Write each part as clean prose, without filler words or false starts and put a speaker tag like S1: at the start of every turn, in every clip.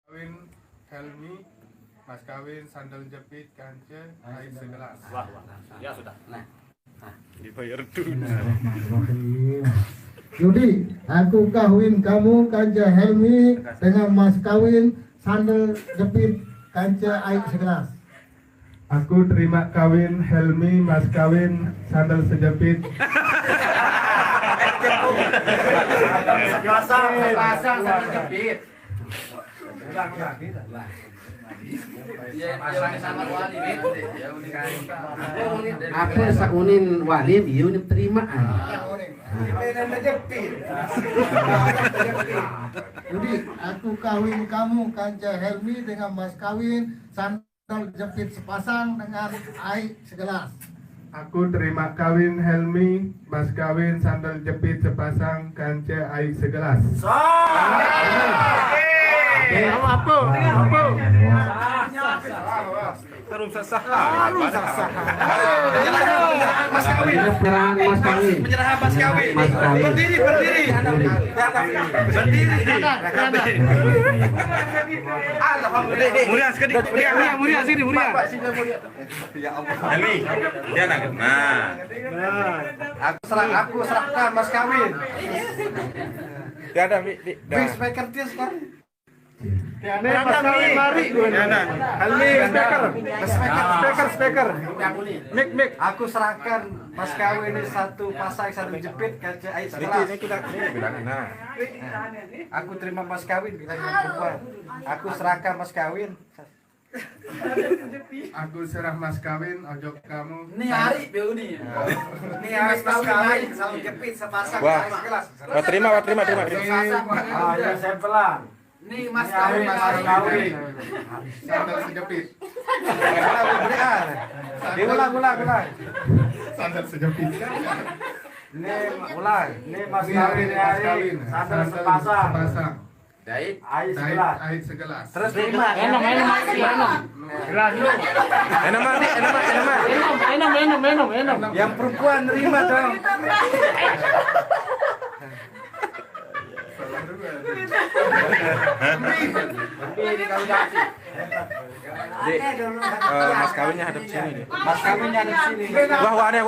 S1: Kawin Helmi, mas kawin sandal jepit kancil air segelas.
S2: Wah, ya sudah.
S3: Nah,
S2: Dibayar dulu.
S4: Yudi, aku kawin kamu kancah Helmi dengan mas kawin sandal jepit kancah air segelas.
S1: Aku terima kawin Helmi, mas kawin sandal sejepit.
S3: pasang sandal jepit. Aku sakunin walim, iya ini terima.
S4: Yudi, aku kawin kamu kancah Helmi dengan mas kawin sandal jepit sepasang dengan air segelas.
S1: Aku terima kawin Helmi, mas kawin sandal jepit sepasang kancil air segelas.
S2: Terus sah.
S3: Mas kawin. Penyerahan mas kawin.
S2: Menyerah mas kawin. Berdiri. Berdiri. Mulia sekali. Mulia sini mulia. Ya Allah. Helmi, dia nak. Nah.
S3: Aku serahkan mas kawin.
S2: Dia ada di.
S3: Speaker dia sekarang.
S1: Mas kawin mari. Helmi speaker. Mik.
S3: Aku serahkan mas kawin ini satu pasang satu jepit kaca air segelas.
S2: Ini kita bilang. Nah.
S3: Aku terima mas kawin bilang perempuan. Aku serahkan mas kawin.
S1: Aku serah mas kawin ojok kamu.
S3: Ini hari beu nih. Ini hari mas kawin satu jepit sepasang
S2: Wah.
S3: air segelas.
S2: Wah, terima.
S3: Ah, ya saya pelan. Ini mas kawin
S1: Sandal sejepit.
S3: Ulang.
S1: Sandal sejepit.
S3: Ini ulang. Ini mas kawin hari sandal sepasang.
S1: Air segelas.
S3: Terus terima.
S2: Enak.
S3: Yang perempuan terima dong.
S2: Mas kawinnya hadap sini nih.
S3: Mas kawinnya ada di sini.
S2: Wah, aneh.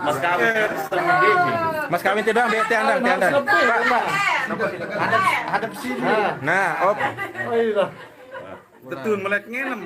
S2: Mas kawin. Mas kawin tidak bete anda.
S3: Hadap sini.
S2: Nah, op. Betul melek ngenem.